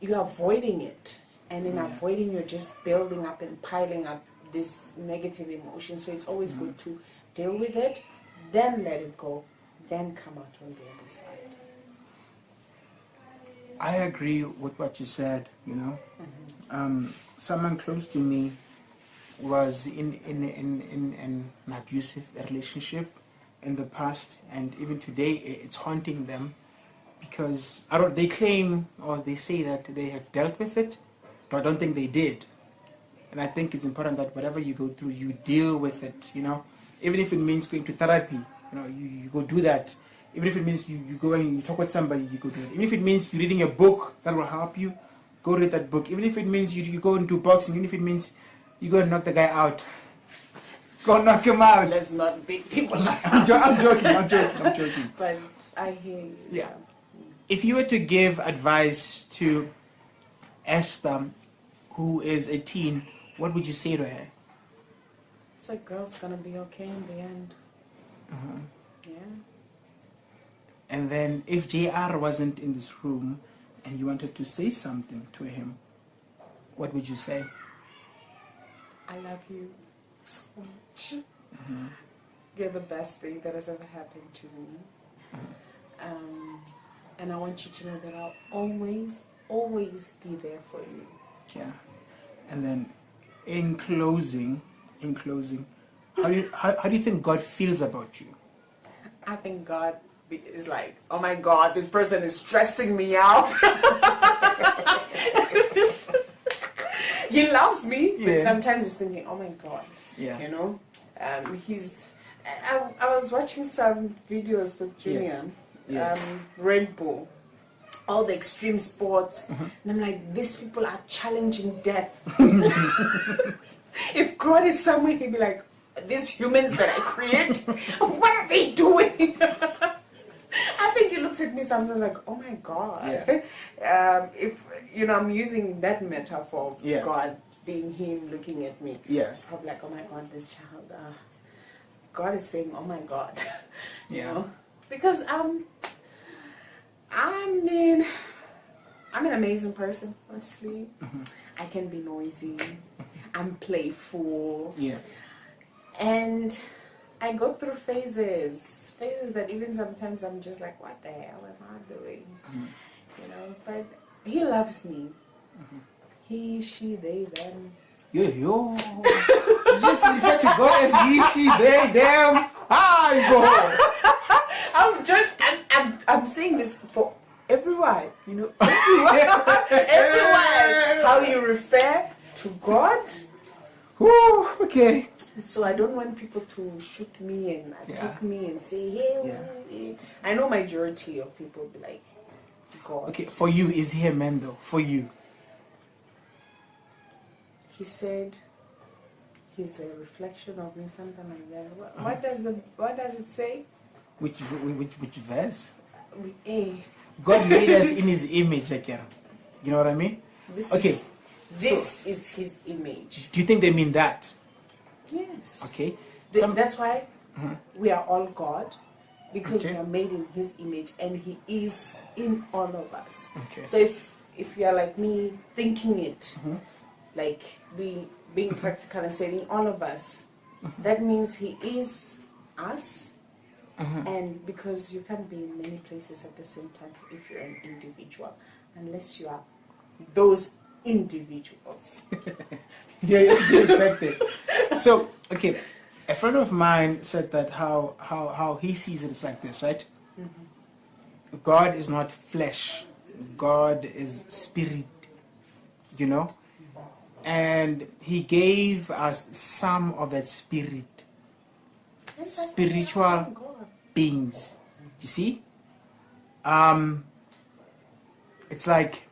you're avoiding it. And in avoiding, you're just building up and piling up this negative emotion. So it's always good to deal with it, then let it go, then come out on the other side. I agree with what you said, you know. Someone close to me was in an abusive relationship in the past, and even today it's haunting them, because they claim or they say that they have dealt with it, but I don't think they did. And I think it's important that whatever you go through, you deal with it, you know. Even if it means going to therapy, you know, you go do that. Even if it means you go and you talk with somebody, you go do it. Even if it means you're reading a book that will help you, go read that book. Even if it means you go and do boxing, even if it means you go and knock the guy out, go knock him out. Let's not beat people up. I'm joking. But I hear you. Yeah. If you were to give advice to Esther, who is a teen, what would you say to her? It's like, girl, it's gonna be okay in the end. Yeah. And then if JR wasn't in this room and you wanted to say something to him, what would you say? I love you so much. You're the best thing that has ever happened to me. And I want you to know that I'll always, always be there for you. Yeah. And then in closing, how do you think God feels about you? I think God is like, oh my God, this person is stressing me out. He loves me, but sometimes he's thinking, oh my God. Yeah. You know? I was watching some videos with Junior, Rainbow, all the extreme sports, and I'm like, these people are challenging death. If God is somewhere, he'd be like, these humans that I create, what are they doing? I think he looks at me sometimes like, oh my God. If I'm using that metaphor of God being him looking at me, it's probably like, oh my God, this child. God is saying, oh my God. you know, because I'm an amazing person, honestly. I can be noisy. I'm playful. And I go through phases that even sometimes I'm just like, what the hell am I doing? You know, but he loves me. He, she, they, them. Yo. You just refer to God as he, she, they, them. I'm saying this for everyone, you know, everyone. How you refer to God. Woo, okay. So I don't want people to shoot me and attack me and say, hey, I know majority of people be like, God. Okay, for you, is he a man though? For you? He said he's a reflection of me, something like that. What does it say? Which verse? God made us in his image, again. You know what I mean? This is his image. Do you think they mean that? Yes. Okay. That's why we are all God, because we are made in his image and he is in all of us. Okay. So if you are like me, thinking it, like being practical and saying all of us, that means he is us. And because you can't be in many places at the same time if you're an individual, unless you are those individuals. Exactly. So, okay, a friend of mine said that how he sees it is like this, right? God is not flesh. God is spirit, you know? And he gave us some of that spirit. Spiritual beings. You see? It's like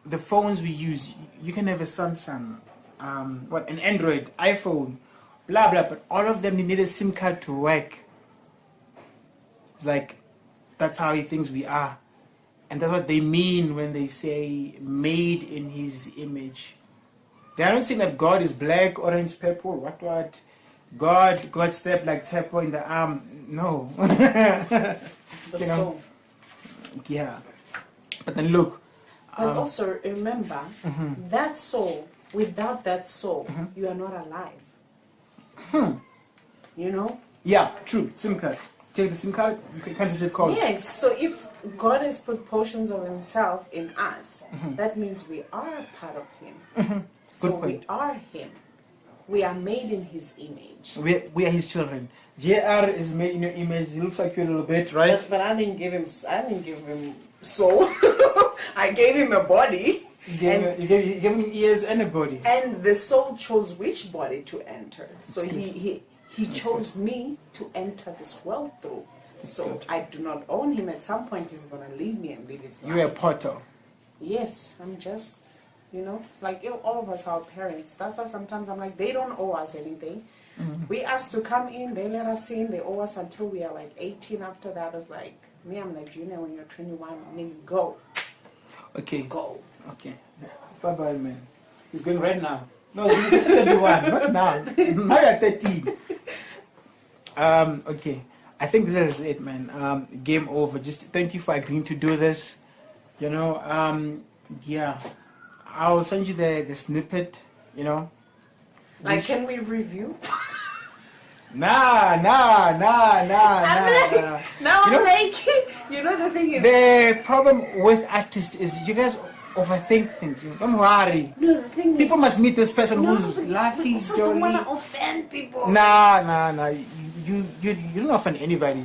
the phones we use. You can have a Samsung, an Android, iPhone, blah blah, but all of them need a SIM card to work. It's like that's how he thinks we are. And that's what they mean when they say made in his image. They aren't saying that God is black, orange, purple, what. God got stabbed like Teppo in the arm. No. The soul. Yeah. But then look. But also remember, that soul, without that soul, you are not alive. You know? Yeah, true. SIM card. Take the SIM card, you can't use it called. Yes, so if God has put portions of himself in us, that means we are a part of him. So we are him. We are made in his image. We are his children. JR is made in your image. He looks like you a little bit, right? Yes, but I didn't give him soul. I gave him a body. You gave him ears and a body. And the soul chose which body to enter. So he chose me to enter this world through. So I do not own him. At some point he's going to leave me and leave his life. You're a portal. Yes, I'm just, like all of us are parents. That's why sometimes I'm like, they don't owe us anything. We asked to come in, they let us in, they owe us until we are like 18. After that, it's like, me, I'm like, junior, when you're 21, maybe go. Okay. Go. Okay. Bye-bye, man. He's going right now. No, he's 21, not now. Now you're 13. Okay. I think this is it, man. Game over. Just thank you for agreeing to do this. You know, yeah. I'll send you the snippet, you know. Like, can we review? Nah. I'm like, you know, the thing is, the problem with artists is you guys overthink things. Don't worry. No, the thing People is, must meet this person no, who's laughing, so don't jolly. want to offend people. Nah. You don't offend anybody.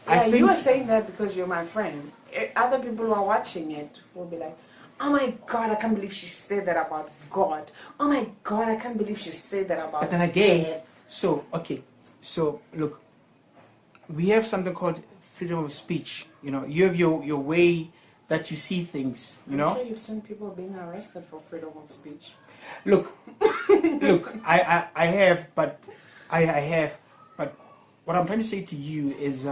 Yeah, I think you are saying that because you're my friend. Other people who are watching it will be like, oh my God, I can't believe she said that about God. Oh my God, I can't believe she said that about But then again, death. so look, we have something called freedom of speech. You know, you have your way that you see things. You know. I'm sure you've seen people being arrested for freedom of speech. Look, I have, but what I'm trying to say to you is,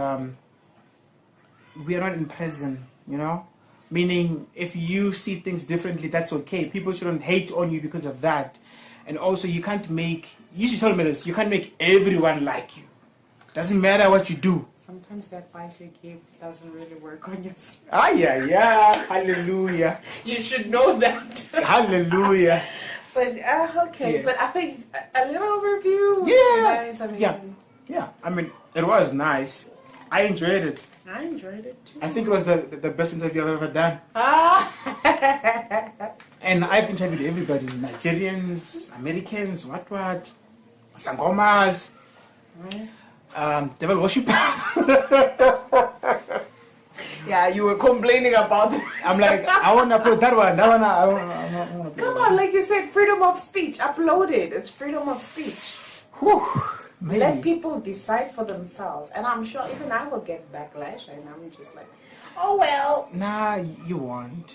we are not in prison. You know, meaning if you see things differently, that's okay. People shouldn't hate on you because of that. And also, you can't make. You should tell me this. You can't make everyone like you. Doesn't matter what you do. Sometimes the advice you give doesn't really work on yourself. Yeah. Hallelujah. You should know that. Hallelujah. But okay. Yeah. But I think a little review. would be Yeah. Nice. I mean, Yeah. I mean, it was nice. I enjoyed it. I enjoyed it too. I think it was the best interview I've ever done. And I've interviewed everybody. Nigerians, Americans, what, Sangomas, Right. devil worshippers. Yeah, you were complaining about that. I'm like, I want to put that one. I wanna put Come that on, one. like you said, freedom of speech. Upload it. It's freedom of speech. Whew, maybe. Let people decide for themselves. And I'm sure even I will get backlash. And I'm just like, oh well. Nah, you won't.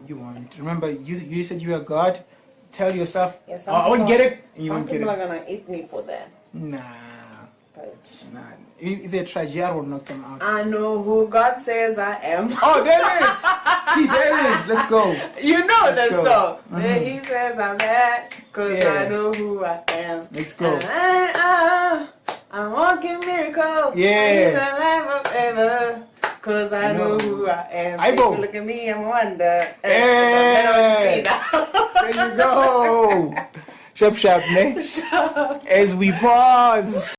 You won't. Remember, you said you are God. Tell yourself, Yeah, oh, I won't get it. And you some won't get people are it. going to eat me for that. Nah. But If they try, J.R. will knock them out. I know who God says I am. Oh, there it is. See, there it is. Let's go. You know Let's that go. song. Mhm. There he says I'm bad because Yeah. I know who I am. Let's go. And I'm walking miracle. Yeah. I'm alive forever because I know who I am. I Take go. a look at me, I'm wonder. Hey. There you go. Sharp, ne? As we pause.